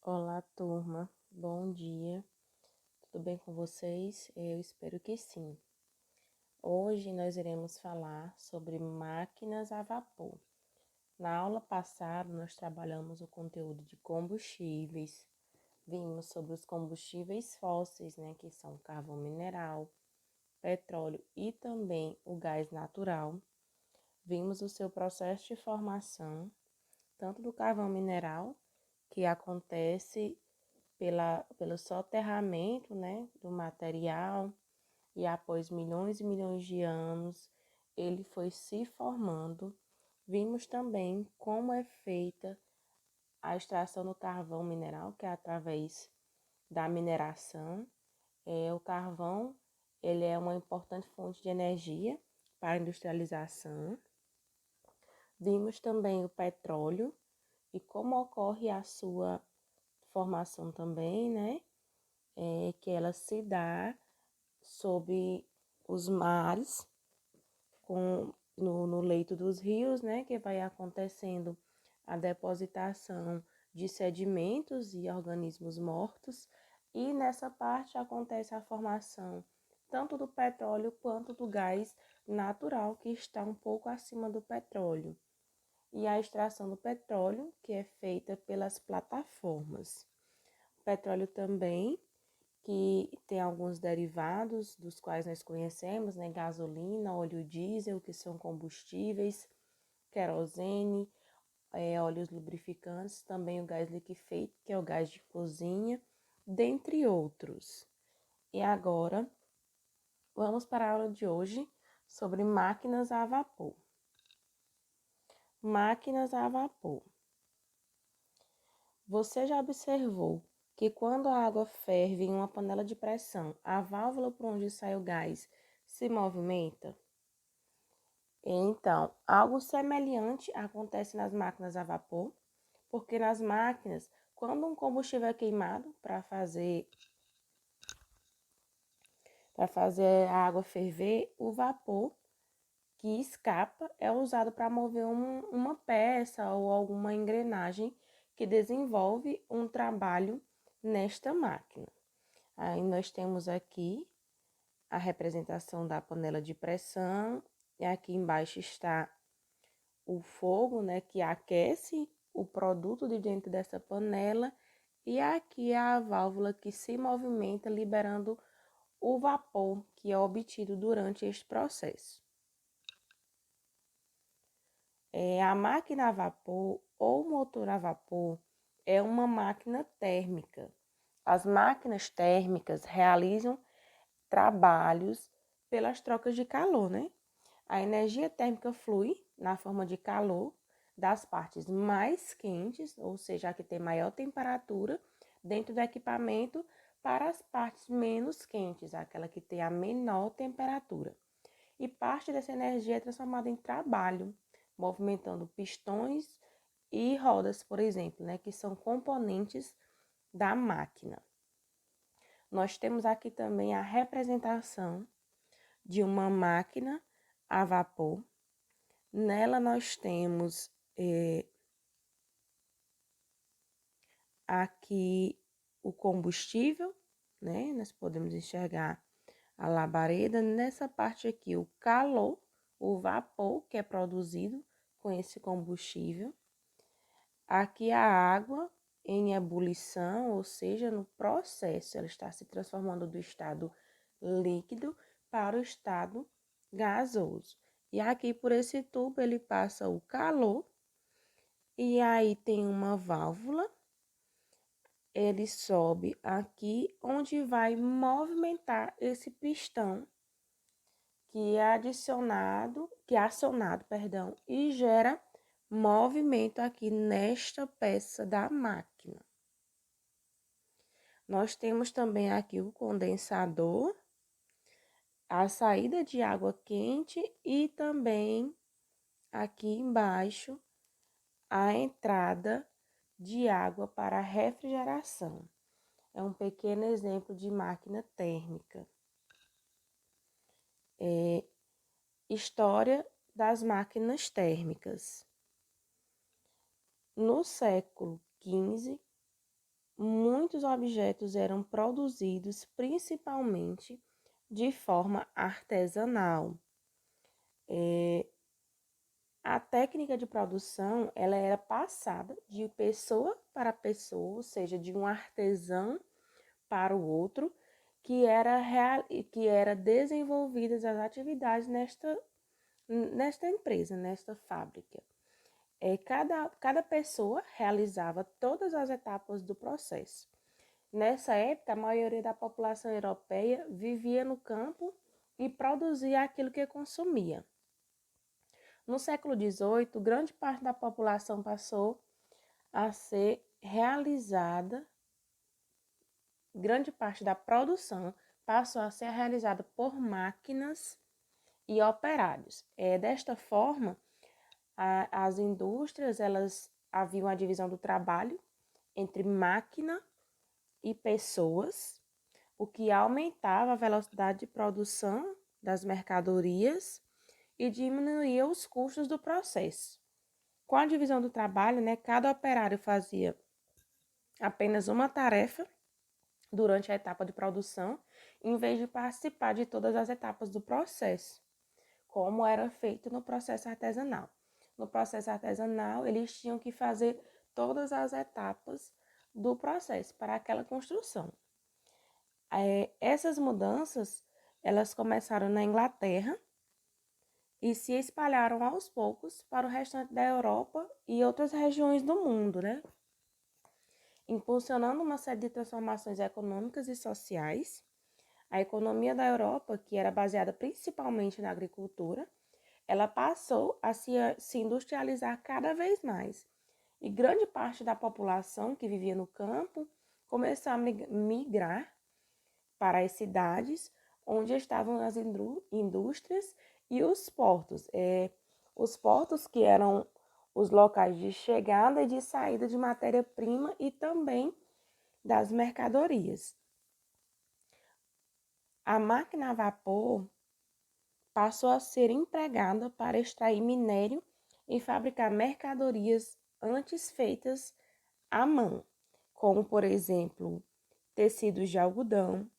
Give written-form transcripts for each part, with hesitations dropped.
Olá, turma. Bom dia. Tudo bem com vocês? Eu espero que sim. Hoje nós iremos falar sobre máquinas a vapor. Na aula passada, nós trabalhamos o conteúdo de combustíveis. Vimos sobre os combustíveis fósseis, que são o carvão mineral, petróleo e também o gás natural. Vimos o seu processo de formação, tanto do carvão mineral, que acontece pelo soterramento, do material, e após milhões e milhões de anos, ele foi se formando. Vimos também como é feita a extração do carvão mineral, que é através da mineração. O carvão, ele é uma importante fonte de energia para a industrialização. Vimos também o petróleo e como ocorre a sua formação também, que ela se dá sob os mares, no leito dos rios, que vai acontecendo a depositação de sedimentos e organismos mortos, e nessa parte acontece a formação tanto do petróleo quanto do gás natural, que está um pouco acima do petróleo, e a extração do petróleo, que é feita pelas plataformas. O petróleo também, que tem alguns derivados dos quais nós conhecemos, gasolina, óleo diesel, que são combustíveis, querosene, óleos lubrificantes, também o gás liquefeito, que é o gás de cozinha, dentre outros. E agora, vamos para a aula de hoje sobre máquinas a vapor. Máquinas a vapor. Você já observou que quando a água ferve em uma panela de pressão, a válvula por onde sai o gás se movimenta? Então, algo semelhante acontece nas máquinas a vapor, porque nas máquinas, quando um combustível é queimado para fazer a água ferver, o vapor que escapa é usado para mover uma peça ou alguma engrenagem que desenvolve um trabalho nesta máquina. Aí nós temos aqui a representação da panela de pressão, e aqui embaixo está o fogo, que aquece o produto de dentro dessa panela, e aqui é a válvula que se movimenta, liberando o vapor que é obtido durante este processo. A máquina a vapor ou motor a vapor é uma máquina térmica. As máquinas térmicas realizam trabalhos pelas trocas de calor, A energia térmica flui na forma de calor das partes mais quentes, ou seja, a que tem maior temperatura, dentro do equipamento, para as partes menos quentes, aquela que tem a menor temperatura. E parte dessa energia é transformada em trabalho, movimentando pistões e rodas, por exemplo, que são componentes da máquina. Nós temos aqui também a representação de uma máquina a vapor. Nela nós temos aqui o combustível, Nós podemos enxergar a labareda. Nessa parte aqui, o calor, o vapor que é produzido com esse combustível. Aqui a água em ebulição, ou seja, no processo, ela está se transformando do estado líquido para o estado gasoso. E aqui por esse tubo ele passa o calor, e aí tem uma válvula, ele sobe aqui onde vai movimentar esse pistão que é acionado, e gera movimento aqui nesta peça da máquina. Nós temos também aqui o condensador, a saída de água quente e também aqui embaixo a entrada de água para refrigeração. É um pequeno exemplo de máquina térmica. História das máquinas térmicas. No século XV, muitos objetos eram produzidos principalmente de forma artesanal. A técnica de produção ela era passada de pessoa para pessoa, ou seja, de um artesão para o outro, que era desenvolvidas as atividades nesta empresa, nesta fábrica. Cada pessoa realizava todas as etapas do processo. Nessa época, a maioria da população europeia vivia no campo e produzia aquilo que consumia. No século XVIII, grande parte da população passou a ser realizada, grande parte da produção passou a ser realizada por máquinas e operários. Desta forma, as indústrias, elas haviam a divisão do trabalho entre máquina e pessoas, o que aumentava a velocidade de produção das mercadorias e diminuía os custos do processo. Com a divisão do trabalho, cada operário fazia apenas uma tarefa durante a etapa de produção, em vez de participar de todas as etapas do processo, como era feito no processo artesanal. No processo artesanal, eles tinham que fazer todas as etapas do processo para aquela construção. Essas mudanças, elas começaram na Inglaterra e se espalharam aos poucos para o restante da Europa e outras regiões do mundo, impulsionando uma série de transformações econômicas e sociais. A economia da Europa, que era baseada principalmente na agricultura, ela passou a se industrializar cada vez mais. E grande parte da população que vivia no campo começou a migrar para as cidades, onde estavam as indústrias e os portos. Os portos que eram os locais de chegada e de saída de matéria-prima e também das mercadorias. A máquina a vapor passou a ser empregada para extrair minério e fabricar mercadorias antes feitas à mão, como, por exemplo, tecidos de algodão,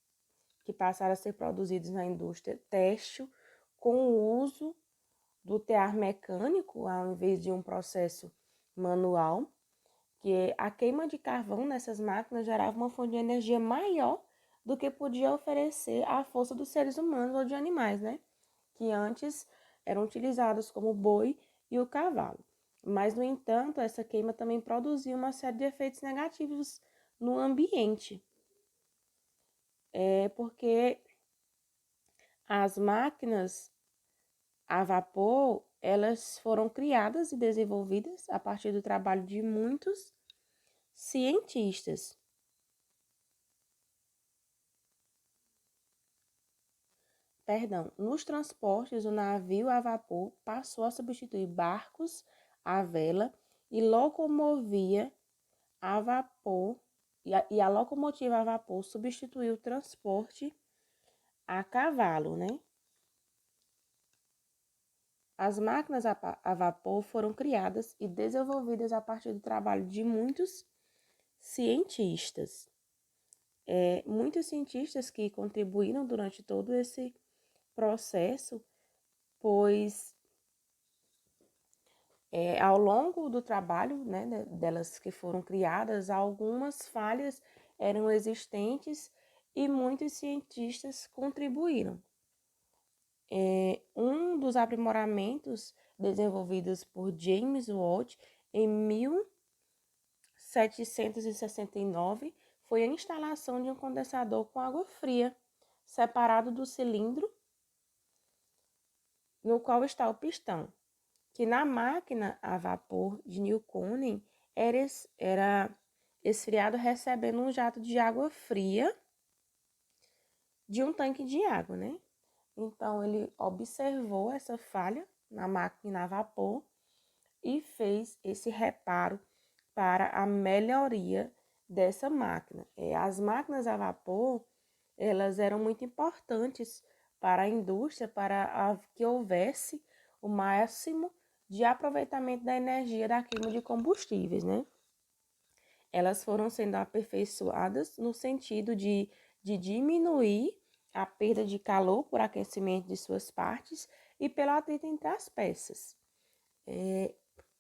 que passaram a ser produzidos na indústria têxtil, com o uso do tear mecânico, ao invés de um processo manual, que a queima de carvão nessas máquinas gerava uma fonte de energia maior do que podia oferecer a força dos seres humanos ou de animais, que antes eram utilizados como o boi e o cavalo. Mas, no entanto, essa queima também produzia uma série de efeitos negativos no ambiente. Porque as máquinas a vapor, elas foram criadas e desenvolvidas a partir do trabalho de muitos cientistas. Nos transportes, o navio a vapor passou a substituir barcos à vela e locomovia a vapor, e a locomotiva a vapor substituiu o transporte a cavalo, As máquinas a vapor foram criadas e desenvolvidas a partir do trabalho de muitos cientistas. Muitos cientistas que contribuíram durante todo esse processo, pois ao longo do trabalho delas que foram criadas, algumas falhas eram existentes e muitos cientistas contribuíram. Um dos aprimoramentos desenvolvidos por James Watt em 1769 foi a instalação de um condensador com água fria, separado do cilindro no qual está o pistão, que na máquina a vapor de Newcomen era esfriado recebendo um jato de água fria de um tanque de água, Então, ele observou essa falha na máquina a vapor e fez esse reparo para a melhoria dessa máquina. As máquinas a vapor, elas eram muito importantes para a indústria, para que houvesse o máximo de aproveitamento da energia da queima de combustíveis, elas foram sendo aperfeiçoadas no sentido de diminuir a perda de calor por aquecimento de suas partes e pelo atrito entre as peças.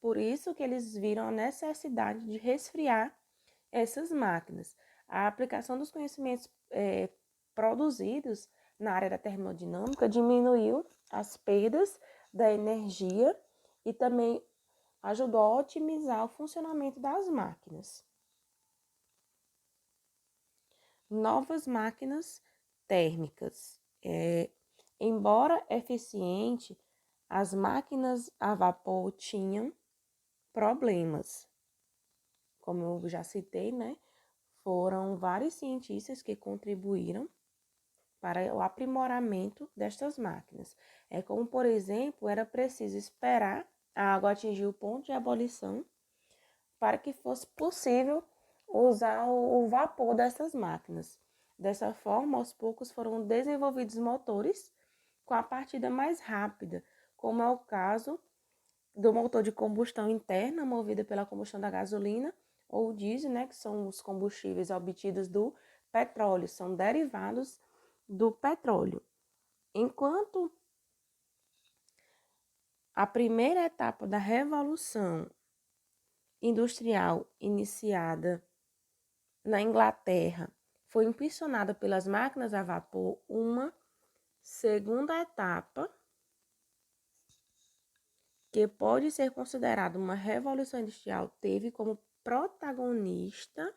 Por isso que eles viram a necessidade de resfriar essas máquinas. A aplicação dos conhecimentos produzidos na área da termodinâmica diminuiu as perdas da energia e também ajudou a otimizar o funcionamento das máquinas. Novas máquinas térmicas. Embora eficiente, as máquinas a vapor tinham problemas. Como eu já citei, né? Foram vários cientistas que contribuíram para o aprimoramento destas máquinas. Como, por exemplo, era preciso esperar a água atingir o ponto de ebulição para que fosse possível usar o vapor dessas máquinas. Dessa forma, aos poucos foram desenvolvidos motores com a partida mais rápida, como é o caso do motor de combustão interna, movido pela combustão da gasolina, ou diesel, né, que são os combustíveis obtidos do petróleo, são derivados do petróleo. Enquanto a primeira etapa da revolução industrial iniciada na Inglaterra foi impulsionada pelas máquinas a vapor, uma segunda etapa, que pode ser considerada uma revolução industrial, teve como protagonista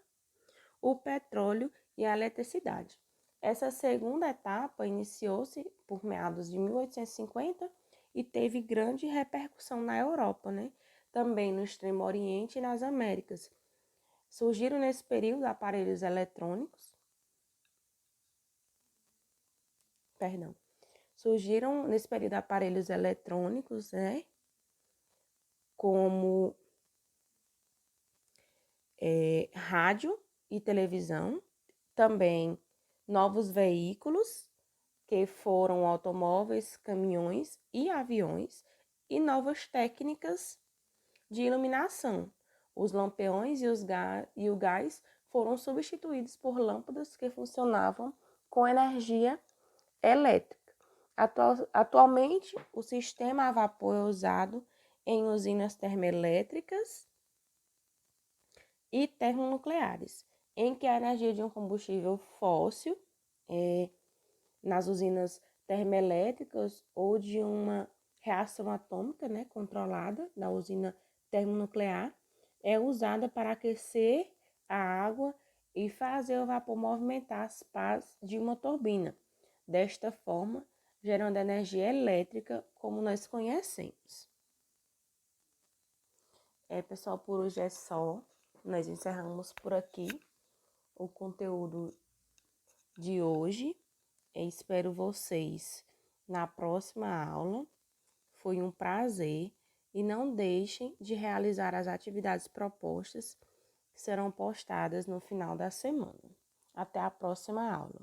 o petróleo e a eletricidade. Essa segunda etapa iniciou-se por meados de 1850 e teve grande repercussão na Europa, né? Também no Extremo Oriente e nas Américas. Surgiram nesse período aparelhos eletrônicos. Surgiram nesse período aparelhos eletrônicos, né? Como rádio e televisão, também novos veículos, que foram automóveis, caminhões e aviões, e novas técnicas de iluminação. Os lampiões e o gás foram substituídos por lâmpadas que funcionavam com energia elétrica. Atualmente, o sistema a vapor é usado em usinas termoelétricas e termonucleares, em que a energia de um combustível fóssil, nas usinas termoelétricas ou de uma reação atômica, né, controlada, da usina termonuclear, é usada para aquecer a água e fazer o vapor movimentar as pás de uma turbina. Desta forma, gerando energia elétrica como nós conhecemos. Pessoal, por hoje é só. Nós encerramos por aqui o conteúdo de hoje. Espero vocês na próxima aula. Foi um prazer e não deixem de realizar as atividades propostas que serão postadas no final da semana. Até a próxima aula.